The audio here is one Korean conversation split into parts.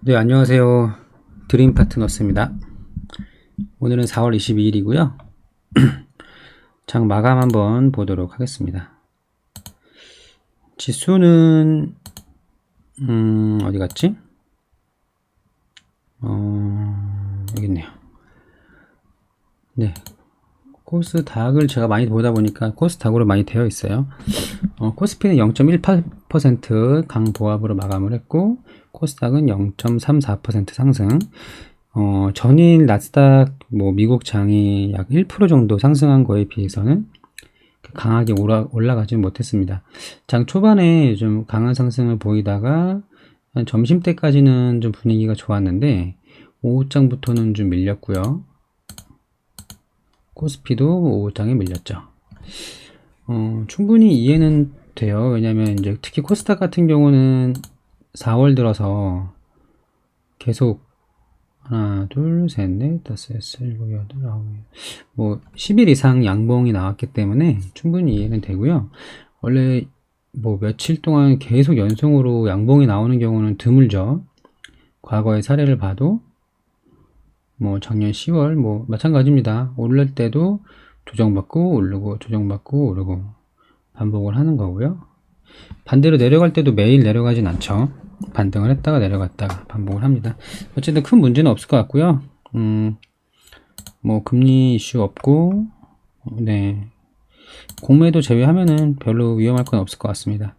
네, 안녕하세요. 드림 파트너스입니다. 오늘은 4월 22일이고요. 장 마감 한번 보도록 하겠습니다. 지수는 어디 갔지? 여기 있네요. 네, 코스닥을 제가 많이 보다 보니까 코스닥으로 많이 되어 있어요. 코스피는 0.18% 강보합으로 마감을 했고, 코스닥은 0.34% 상승. 전일 나스닥 미국 장이 약 1% 정도 상승한 거에 비해서는 강하게 올라가지 못했습니다. 장 초반에 좀 강한 상승을 보이다가 한 점심때까지는 좀 분위기가 좋았는데 오후장부터는 좀 밀렸고요. 코스피도 오후장에 밀렸죠. 충분히 이해는 돼요. 왜냐면 이제 특히 코스닥 같은 경우는 4월 들어서 계속 하나, 둘, 셋, 넷, 다섯, 여섯, 일곱, 여덟, 아홉, 10일 이상 양봉이 나왔기 때문에 충분히 이해는 되고요. 원래 며칠 동안 계속 연속으로 양봉이 나오는 경우는 드물죠. 과거의 사례를 봐도 작년 10월 마찬가지입니다. 오를 때도 조정받고 오르고 조정받고 오르고 반복을 하는 거고요. 반대로 내려갈 때도 매일 내려가진 않죠. 반등을 했다가 내려갔다가 반복을 합니다. 어쨌든 큰 문제는 없을 것 같고요. 금리 이슈 없고, 네, 공매도 제외하면은 별로 위험할 건 없을 것 같습니다.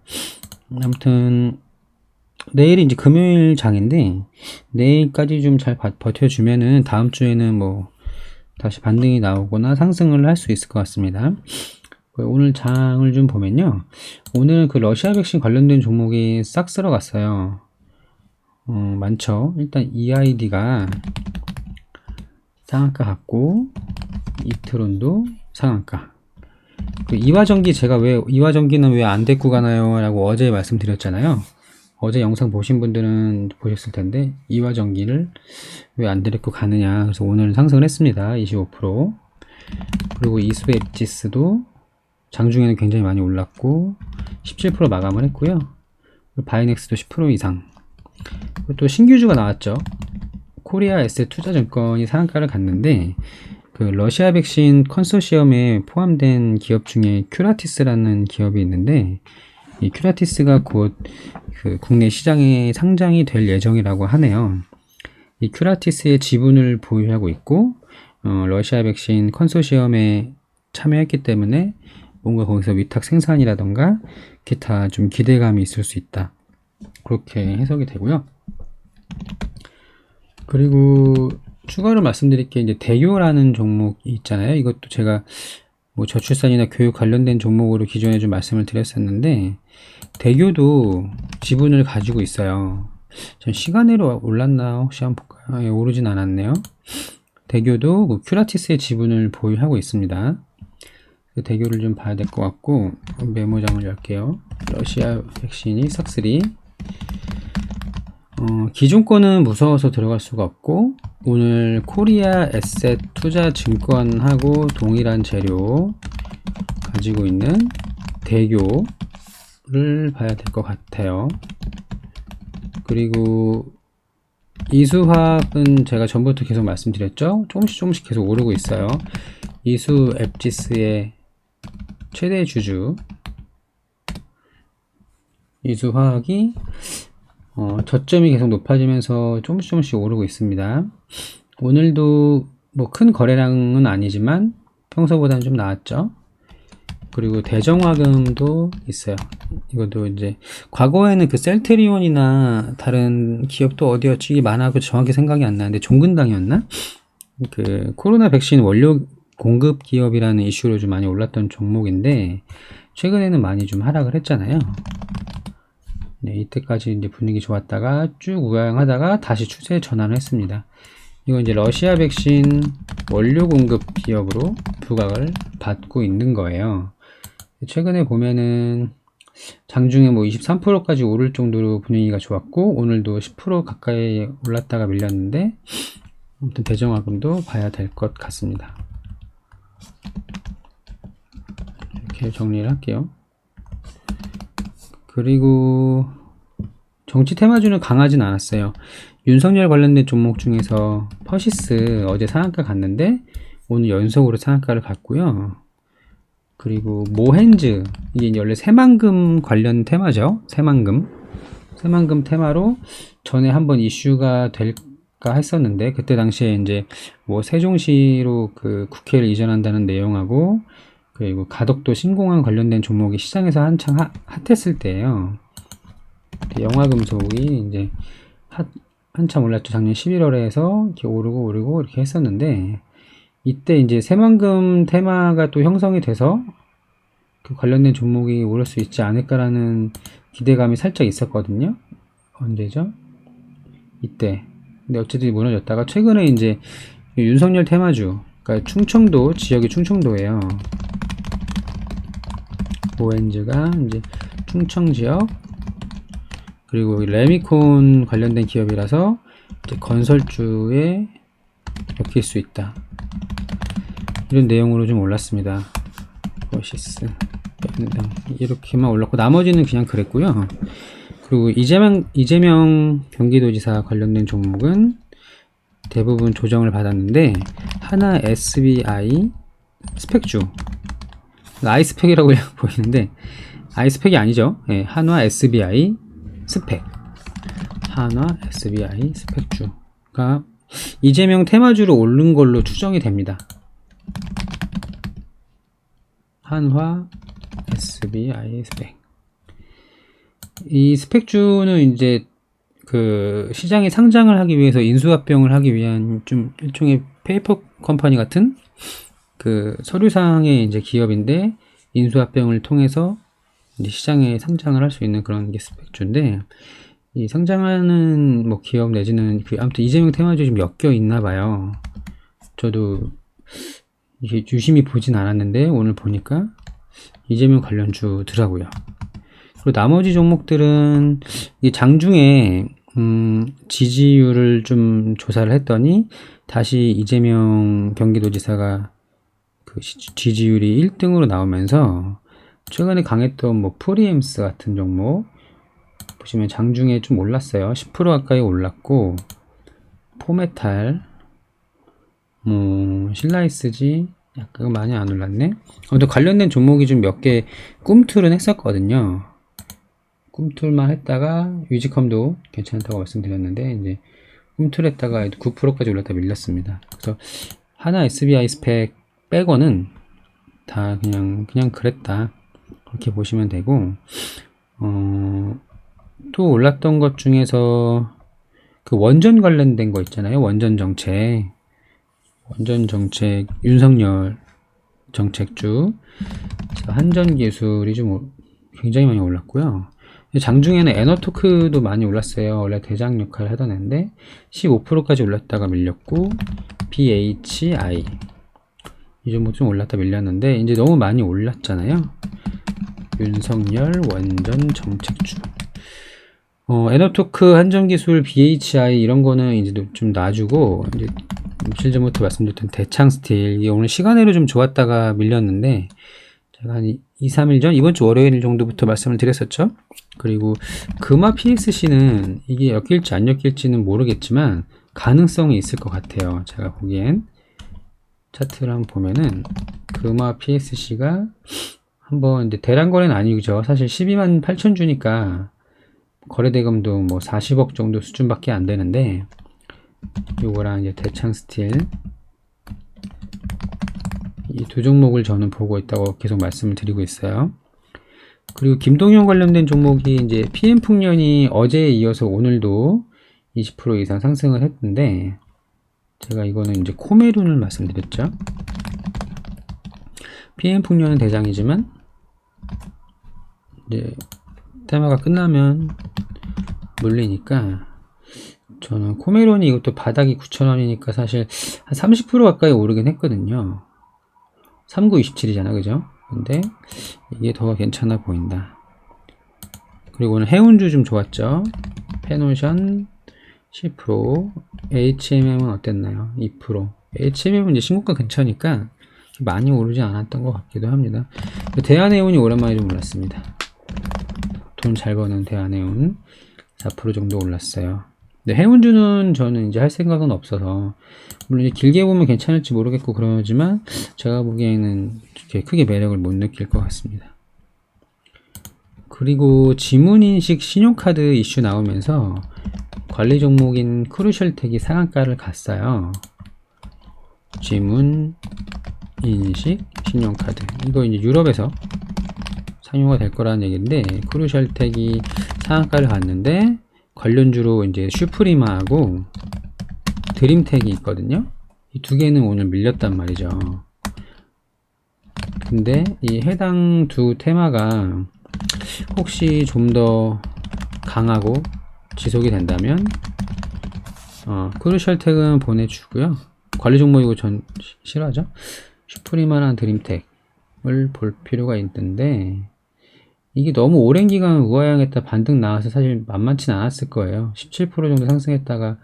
아무튼 내일이 이제 금요일 장인데 내일까지 좀 잘 버텨주면은 다음 주에는 다시 반등이 나오거나 상승을 할 수 있을 것 같습니다. 오늘 장을 좀 보면요, 오늘 그 러시아 백신 관련된 종목이 싹 쓸어갔어요. 많죠. 일단 EID가 상한가 갔고, 이트론도 상한가. 이화전기, 제가 왜 이화전기는 왜 안 데리고 가나요 라고 어제 말씀드렸잖아요. 어제 영상 보신 분들은 보셨을 텐데 이화전기를 왜 안 데리고 가느냐, 그래서 오늘 상승을 했습니다. 25%. 그리고 이수앱지스도 장중에는 굉장히 많이 올랐고 17% 마감을 했고요. 바이넥스도 10% 이상. 또 신규주가 나왔죠. 코리아 에셋 투자증권이 상한가를 갔는데 그 러시아 백신 컨소시엄에 포함된 기업 중에 큐라티스라는 기업이 있는데, 이 큐라티스가 곧 그 국내 시장에 상장이 될 예정이라고 하네요. 이 큐라티스의 지분을 보유하고 있고 러시아 백신 컨소시엄에 참여했기 때문에 뭔가 거기서 위탁 생산이라던가 기타 좀 기대감이 있을 수 있다, 그렇게 해석이 되고요. 그리고 추가로 말씀드릴 게 이제 대교라는 종목이 있잖아요. 이것도 제가 저출산이나 교육 관련된 종목으로 기존에 좀 말씀을 드렸었는데, 대교도 지분을 가지고 있어요. 전 시간으로 올랐나 혹시 한번 볼까요? 예, 오르진 않았네요. 대교도 그 큐라티스의 지분을 보유하고 있습니다. 대교를 좀 봐야 될 것 같고, 메모장을 열게요. 러시아 백신이 싹쓸이. 기존 거는 무서워서 들어갈 수가 없고, 오늘 코리아 에셋 투자 증권하고 동일한 재료 가지고 있는 대교를 봐야 될 것 같아요. 그리고 이수화학은 제가 전부터 계속 말씀드렸죠. 조금씩 계속 오르고 있어요. 이수 앱지스의 최대 주주 이수화학이 저점이 계속 높아지면서 조금씩 오르고 있습니다. 오늘도 큰 거래량은 아니지만 평소보다는 좀 나았죠. 그리고 대정화금도 있어요. 이것도 이제 과거에는 그 셀테리온이나 다른 기업도 어디였지, 이게 많아서 정확히 생각이 안 나는데 종근당이었나? 그 코로나 백신 원료 공급 기업이라는 이슈로 좀 많이 올랐던 종목인데 최근에는 많이 좀 하락을 했잖아요. 네, 이때까지 이제 분위기 좋았다가 쭉 우양하다가 다시 추세 전환을 했습니다. 이건 이제 러시아 백신 원료 공급 기업으로 부각을 받고 있는 거예요. 최근에 보면은 장중에 23%까지 오를 정도로 분위기가 좋았고, 오늘도 10% 가까이 올랐다가 밀렸는데, 아무튼 대정화금도 봐야 될 것 같습니다. 이렇게 정리를 할게요. 그리고 정치 테마주는 강하진 않았어요. 윤석열 관련된 종목 중에서 퍼시스 어제 상한가 갔는데 오늘 연속으로 상한가를 갔고요. 그리고 모헨즈, 이게 원래 새만금 관련 테마죠. 새만금 테마로 전에 한번 이슈가 될까 했었는데, 그때 당시에 이제 뭐 세종시로 그 국회를 이전한다는 내용하고, 그리고 가덕도 신공항 관련된 종목이 시장에서 한창 핫했을 때예요. 영화금속이 이제 한참 올랐죠. 작년 11월에 해서 이렇게 오르고 이렇게 했었는데, 이때 이제 새만금 테마가 또 형성이 돼서 그 관련된 종목이 오를 수 있지 않을까라는 기대감이 살짝 있었거든요. 언제죠? 이때. 근데 어쨌든 무너졌다가 최근에 이제 윤석열 테마주, 그러니까 충청도 지역이 충청도예요. 모엔즈가 이제 충청 지역, 그리고 레미콘 관련된 기업이라서 이제 건설주에 엮일 수 있다. 이런 내용으로 좀 올랐습니다. 퍼시스 이렇게만 올랐고 나머지는 그냥 그랬고요. 그리고 이재명 경기도지사 관련된 종목은 대부분 조정을 받았는데, 하나 SBI 스펙주, 아이스팩이라고 보이는데 아이스팩이 아니죠. 네, 한화 SBI 스펙, 한화 SBI 스펙주가 이재명 테마주로 오른 걸로 추정이 됩니다. 한화 SBI 스펙. 이 스펙주는 이제 그 시장에 상장을 하기 위해서 인수합병을 하기 위한 좀 일종의 페이퍼 컴퍼니 같은 그 서류상의 이제 기업인데, 인수합병을 통해서 이제 시장에 상장을 할 수 있는 그런 게 스펙주인데, 이 상장하는 뭐 기업 내지는 그 아무튼 이재명 테마주 좀 엮여 있나 봐요. 저도 이게 유심히 보진 않았는데 오늘 보니까 이재명 관련주더라고요. 그리고 나머지 종목들은 이 장중에 지지율을 좀 조사를 했더니 다시 이재명 경기도지사가 그 지지율이 1등으로 나오면서 최근에 강했던 뭐 프리엠스 같은 종목 보시면 장중에 좀 올랐어요. 10% 가까이 올랐고, 포메탈, 뭐 신라이스지 약간 많이 안 올랐네. 아무튼 관련된 종목이 좀 몇 개 꿈틀은 했었거든요. 꿈틀만 했다가 위즈컴도 괜찮다고 말씀드렸는데 이제 꿈틀했다가 9%까지 올랐다 밀렸습니다. 그래서 하나 SBI 스펙 빼고는 다 그냥 그랬다, 그렇게 보시면 되고, 또 올랐던 것 중에서 그 원전 관련된 거 있잖아요. 원전 정책 윤석열 정책주, 한전기술이 좀 굉장히 많이 올랐고요. 장중에는 에너토크도 많이 올랐어요. 원래 대장 역할을 하던 애인데 15%까지 올랐다가 밀렸고, BHI 이 종목 좀 올랐다 밀렸는데 이제 너무 많이 올랐잖아요. 윤석열 원전 정책주, 에너토크, 한전기술, BHI 이런 거는 이제 좀 놔주고, 이제 며칠 전부터 말씀드렸던 대창스틸, 이게 오늘 시간으로 좀 좋았다가 밀렸는데 제가 한 2-3일 전, 이번 주 월요일 정도부터 말씀을 드렸었죠. 그리고 금화 PSC는 이게 엮일지 안 엮일지는 모르겠지만 가능성이 있을 것 같아요. 제가 보기엔 차트를 한번 보면은 금화 PSC가 한번 이제 대량 거래는 아니죠. 사실 12만 8천 주니까 거래대금도 뭐 40억 정도 수준밖에 안 되는데, 요거랑 이제 대창스틸 이 두 종목을 저는 보고 있다고 계속 말씀을 드리고 있어요. 그리고 김동현 관련된 종목이 이제 PM풍년이 어제에 이어서 오늘도 20% 이상 상승을 했는데, 제가 이거는 이제 코메룬을 말씀드렸죠. PM풍년은 대장이지만 이제 테마가 끝나면 물리니까, 저는 코메론이 이것도 바닥이 9,000원이니까 사실 한 30% 가까이 오르긴 했거든요. 3927이잖아, 그죠? 근데 이게 더 괜찮아 보인다. 그리고 오늘 해운주 좀 좋았죠. 페노션 10%, HMM은 어땠나요? 2%. HMM은 이제 신고가 근처니까 많이 오르지 않았던 것 같기도 합니다. 대한해운이 오랜만에 좀 올랐습니다. 돈 잘 버는 대한해운. 4% 정도 올랐어요. 근데 해운주는 저는 이제 할 생각은 없어서, 물론 이제 길게 보면 괜찮을지 모르겠고 그러지만 제가 보기에는 이렇게 크게 매력을 못 느낄 것 같습니다. 그리고 지문인식 신용카드 이슈 나오면서 관리 종목인 크루셜텍이 상한가를 갔어요. 지문 인식 신용카드, 이거 이제 유럽에서 상용화 될 거라는 얘기인데, 크루셜텍이 상한가를 갔는데 관련주로 이제 슈프리마하고 드림텍이 있거든요. 이 두 개는 오늘 밀렸단 말이죠. 근데 이 해당 두 테마가 혹시 좀 더 강하고 지속이 된다면 크루셜텍은 보내주고요. 관리 종목이고 전 싫어하죠. 슈프리마나 드림텍을 볼 필요가 있는데, 이게 너무 오랜 기간 우하향했다 반등 나와서 사실 만만치 않았을 거예요. 17% 정도 상승했다가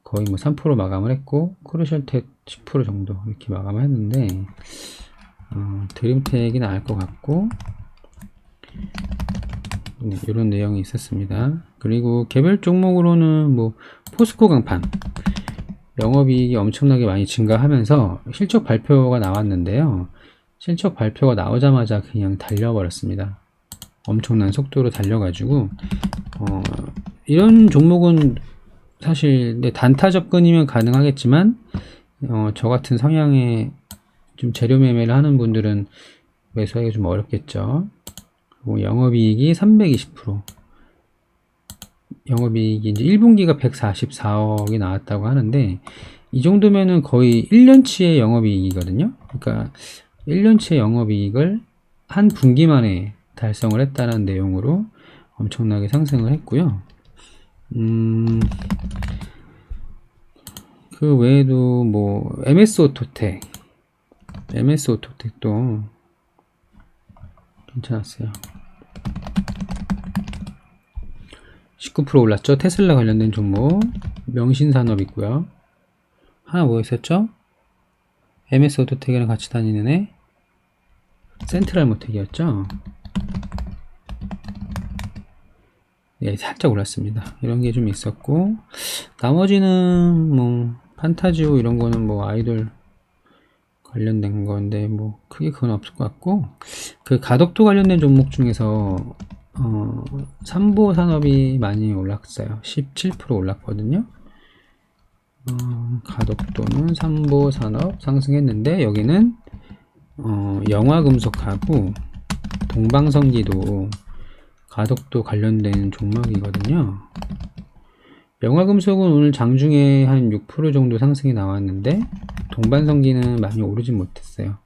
거의 뭐 3% 마감을 했고, 크루셜텍 10% 정도 이렇게 마감을 했는데, 드림텍이 나을 것 같고, 네, 이런 내용이 있었습니다. 그리고 개별 종목으로는 뭐 포스코 강판 영업이익이 엄청나게 많이 증가하면서 실적 발표가 나왔는데요. 실적 발표가 나오자마자 그냥 달려버렸습니다. 엄청난 속도로 달려가지고 이런 종목은 사실 단타 접근이면 가능하겠지만 저 같은 성향의 좀 재료 매매를 하는 분들은 매수하기가 좀 어렵겠죠. 영업이익이 320%, 영업이익이 이제 1분기가 144억이 나왔다고 하는데, 이 정도면은 거의 1년치의 영업이익이거든요. 그러니까 1년치의 영업이익을 한 분기 만에 달성을 했다는 내용으로 엄청나게 상승을 했고요. 그 외에도 뭐 MS 오토텍도 괜찮았어요. 19% 올랐죠. 테슬라 관련된 종목 명신산업 있고요. 하나 뭐 있었죠? MS 오토텍이랑 같이 다니는 애 센트럴 모텍이었죠. 네, 살짝 올랐습니다. 이런 게 좀 있었고, 나머지는 뭐 판타지오 이런 거는 뭐 아이돌 관련된 건데 뭐 크게 그건 없을 것 같고, 그 가덕도 관련된 종목 중에서 삼보산업이 많이 올랐어요. 17% 올랐거든요. 가덕도는 삼보산업 상승했는데, 여기는 영화금속하고 동방성기도 가덕도 관련된 종목이거든요. 영화금속은 오늘 장중에 한 6% 정도 상승이 나왔는데, 동방성기는 많이 오르진 못했어요.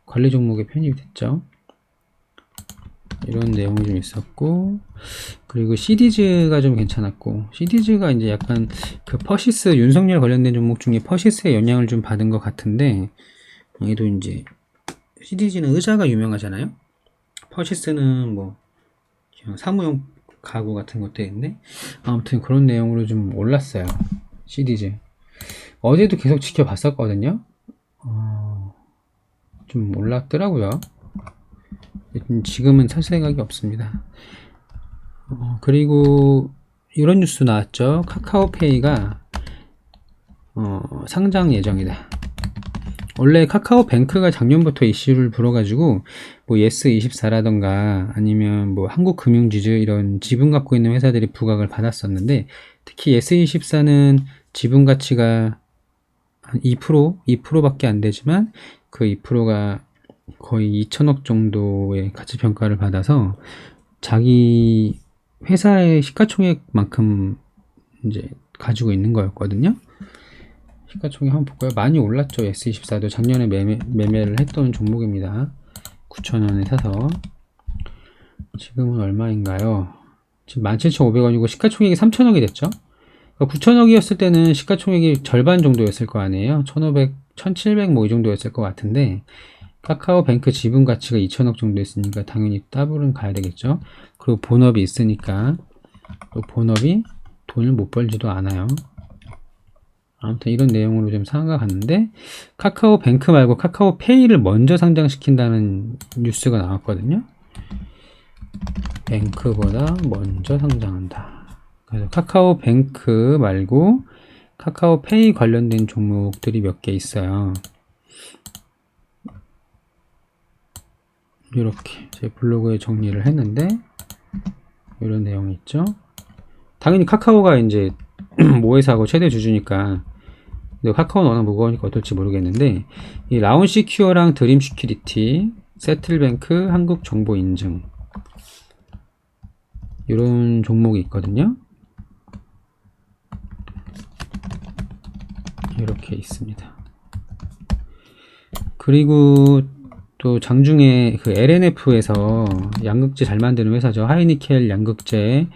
관리 종목에 편입이 됐죠. 이런 내용이 좀 있었고, 그리고 시디즈가 좀 괜찮았고, 시디즈가 이제 약간 그 퍼시스, 윤석열 관련된 종목 중에 퍼시스의 영향을 좀 받은 것 같은데, 여기도 이제 시디즈는 의자가 유명하잖아요. 퍼시스는 뭐 사무용 가구 같은 것도 있는데, 아무튼 그런 내용으로 좀 올랐어요. 시디즈 어제도 계속 지켜봤었거든요. 좀 올랐더라고요. 지금은 살 생각이 없습니다. 그리고 이런 뉴스 나왔죠. 카카오페이가 상장 예정이다. 원래 카카오뱅크가 작년부터 이슈를 불어가지고 뭐 예스24라던가 아니면 뭐 한국금융지주 이런 지분 갖고 있는 회사들이 부각을 받았었는데, 특히 예스24는 지분 가치가 한 2%밖에 안 되지만 그 2%가 거의 2천억 정도의 가치 평가를 받아서 자기 회사의 시가총액만큼 이제 가지고 있는 거였거든요. 시가총액 한번 볼까요? 많이 올랐죠. S24도 작년에 매매를 했던 종목입니다. 9,000원에 사서 지금은 얼마인가요? 지금 17,500원이고 시가총액이 3,000억이 됐죠. 그러니까 9,000억이었을 때는 시가총액이 절반 정도였을 거 아니에요. 1,500, 1,700 뭐 이 정도였을 것 같은데, 카카오뱅크 지분 가치가 2,000억 정도 있으니까 당연히 더블은 가야 되겠죠. 그리고 본업이 있으니까 또 본업이 돈을 못 벌지도 않아요. 아무튼 이런 내용으로 좀 상한가 갔는데, 카카오뱅크 말고 카카오페이를 먼저 상장시킨다는 뉴스가 나왔거든요. 뱅크보다 먼저 상장한다. 그래서 카카오뱅크 말고 카카오페이 관련된 종목들이 몇 개 있어요. 이렇게 제 블로그에 정리를 했는데 이런 내용이 있죠. 당연히 카카오가 이제 모회사하고 최대 주주니까, 근데 카카오는 워낙 무거우니까 어떨지 모르겠는데, 이 라운시큐어랑 드림시큐리티, 세틀뱅크, 한국정보인증 이런 종목이 있거든요. 이렇게 있습니다. 그리고 또 장중에 그 LNF에서 양극재 잘 만드는 회사죠. 하이니켈 양극재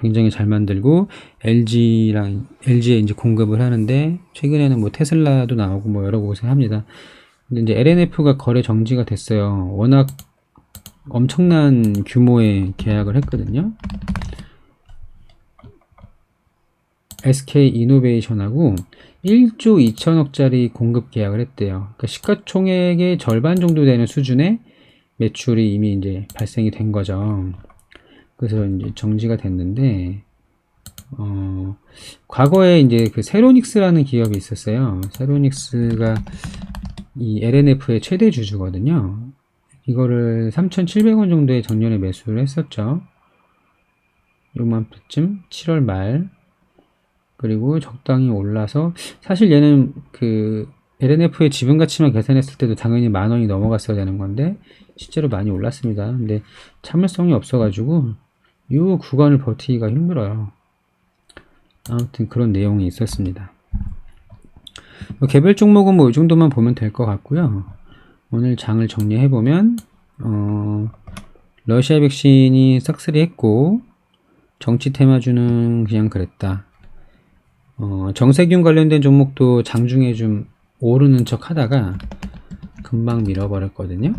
굉장히 잘 만들고 LG에 이제 공급을 하는데, 최근에는 뭐 테슬라도 나오고 뭐 여러 곳에 합니다. 근데 이제 LNF가 거래 정지가 됐어요. 워낙 엄청난 규모의 계약을 했거든요. SK 이노베이션하고 1조 2천억짜리 공급 계약을 했대요. 그러니까 시가총액의 절반 정도 되는 수준의 매출이 이미 이제 발생이 된 거죠. 그래서 이제 정지가 됐는데, 과거에 이제 그 세로닉스라는 기업이 있었어요. 세로닉스가 이 LNF의 최대 주주거든요. 이거를 3,700원 정도에 작년에 매수를 했었죠. 요맘때쯤 7월 말. 그리고 적당히 올라서, 사실 얘는 그 LNF의 지분 가치만 계산했을 때도 당연히 10,000원이 넘어갔어야 되는 건데 실제로 많이 올랐습니다. 근데 참을성이 없어가지고 이 구간을 버티기가 힘들어요. 아무튼 그런 내용이 있었습니다. 개별 종목은 뭐 이 정도만 보면 될 것 같고요. 오늘 장을 정리해보면, 러시아 백신이 싹쓸이 했고, 정치 테마주는 그냥 그랬다. 정세균 관련된 종목도 장중에 좀 오르는 척 하다가 금방 밀어버렸거든요.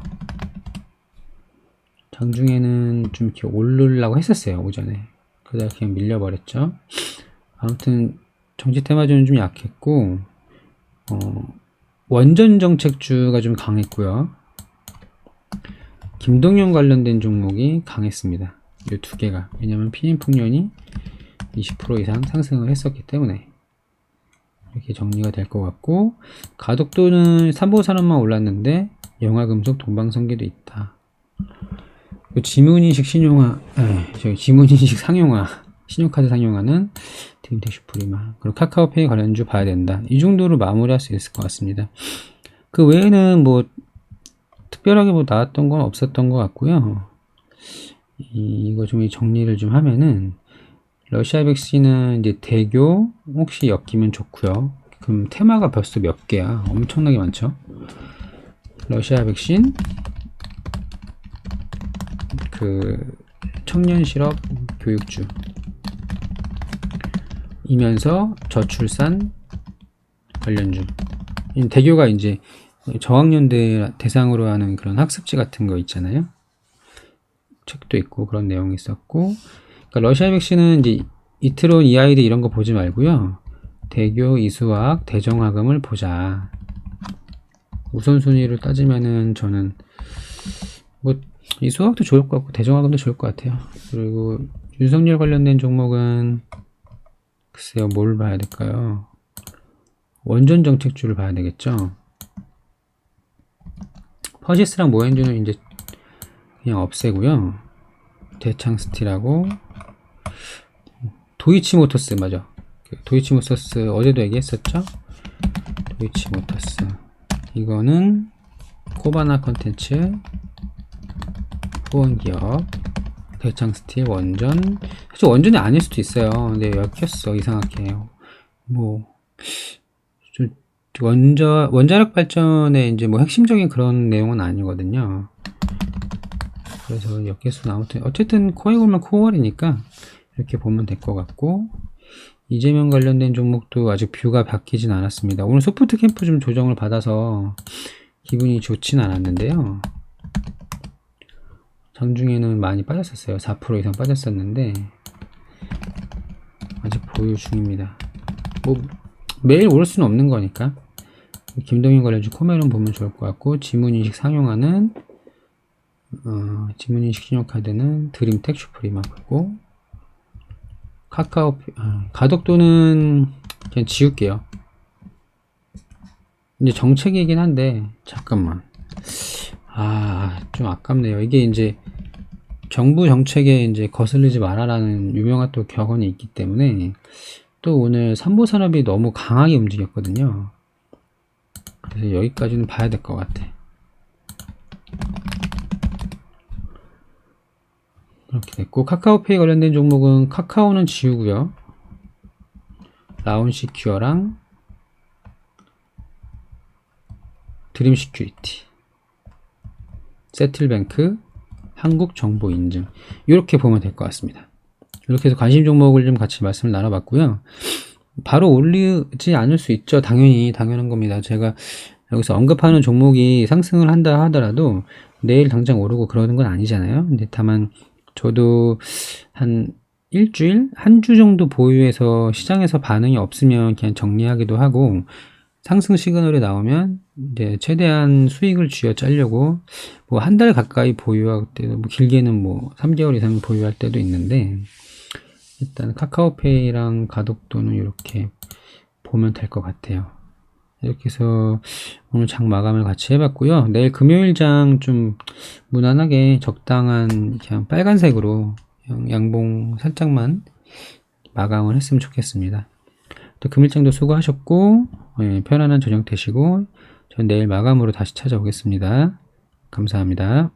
장중에는 좀 이렇게 오르려고 했었어요, 오전에. 그러다 그냥 밀려버렸죠. 아무튼 정치 테마주는 좀 약했고, 원전 정책주가 좀 강했고요. 김동연 관련된 종목이 강했습니다. 이 두 개가. 왜냐면 피임풍년이 20% 이상 상승을 했었기 때문에. 이렇게 정리가 될 것 같고, 가덕도는 삼보산업만 올랐는데 영화금속 동방성계도 있다. 지문인식 지문인식 상용화, 신용카드 상용화는 드림텍 슈프리마, 그리고 카카오페이 관련주 봐야 된다. 이 정도로 마무리할 수 있을 것 같습니다. 그 외에는 뭐 특별하게 뭐 나왔던 건 없었던 것 같고요. 이거 좀 정리를 좀 하면은, 러시아 백신은 이제 대교 혹시 엮이면 좋고요. 그럼 테마가 벌써 몇 개야? 엄청나게 많죠. 러시아 백신, 그 청년 실업 교육주 이면서 저출산 관련주. 대교가 이제 저학년들 대상으로 하는 그런 학습지 같은 거 있잖아요. 책도 있고 그런 내용이 있었고, 그러니까 러시아 백신은 이제 이트론, EID 이런 거 보지 말고요. 대교, 이수학, 대정학음을 보자. 우선순위를 따지면은 저는 뭐 이수학도 좋을 것 같고 대정학음도 좋을 것 같아요. 그리고 윤석열 관련된 종목은 글쎄요, 뭘 봐야 될까요? 원전 정책주를 봐야 되겠죠. 퍼시스랑 모엔주는 이제 그냥 없애고요. 대창스틸하고 도이치모터스, 맞아. 도이치모터스 어제도 얘기했었죠. 도이치모터스 이거는 코바나 컨텐츠 후원기업, 대창스틸, 원전. 사실 원전이 아닐 수도 있어요. 근데 엮였어, 이상하게. 뭐 원자력 발전의 이제 뭐 핵심적인 그런 내용은 아니거든요. 그래서 엮였으나 아무튼 어쨌든 코에 걸면 코월이니까 이렇게 보면 될 것 같고, 이재명 관련된 종목도 아직 뷰가 바뀌진 않았습니다. 오늘 소프트 캠프 좀 조정을 받아서 기분이 좋진 않았는데요. 장중에는 많이 빠졌었어요. 4% 이상 빠졌었는데 아직 보유 중입니다. 뭐 매일 오를 수는 없는 거니까. 김동현 관련주 코메론 보면 좋을 것 같고, 지문인식 상용화는 지문인식 신용카드는 드림텍 슈프리마고, 가덕도는 그냥 지울게요. 이제 정책이긴 한데, 잠깐만. 좀 아깝네요. 이게 이제 정부 정책에 이제 거슬리지 마라라는 유명한 또 격언이 있기 때문에 또 오늘 삼보산업이 너무 강하게 움직였거든요. 그래서 여기까지는 봐야 될 것 같아. 이렇게 됐고, 카카오페이 관련된 종목은 카카오는 지우고요. 라온시큐어랑 드림시큐리티, 세틀뱅크, 한국정보인증, 이렇게 보면 될 것 같습니다. 이렇게 해서 관심 종목을 좀 같이 말씀을 나눠봤고요. 바로 올리지 않을 수 있죠. 당연한 겁니다. 제가 여기서 언급하는 종목이 상승을 한다 하더라도 내일 당장 오르고 그러는 건 아니잖아요. 근데 다만 저도 한 일주일, 한 주 정도 보유해서 시장에서 반응이 없으면 그냥 정리하기도 하고, 상승 시그널이 나오면 이제 최대한 수익을 쥐어 짜려고 뭐 한 달 가까이 보유할 때도, 뭐 길게는 뭐 3개월 이상 보유할 때도 있는데, 일단 카카오페이랑 가덕도는 이렇게 보면 될 것 같아요. 이렇게 해서 오늘 장 마감을 같이 해봤고요. 내일 금요일장 좀 무난하게 적당한 그냥 빨간색으로 양봉 살짝만 마감을 했으면 좋겠습니다. 또 금일장도 수고하셨고, 편안한 저녁 되시고, 전 내일 마감으로 다시 찾아오겠습니다. 감사합니다.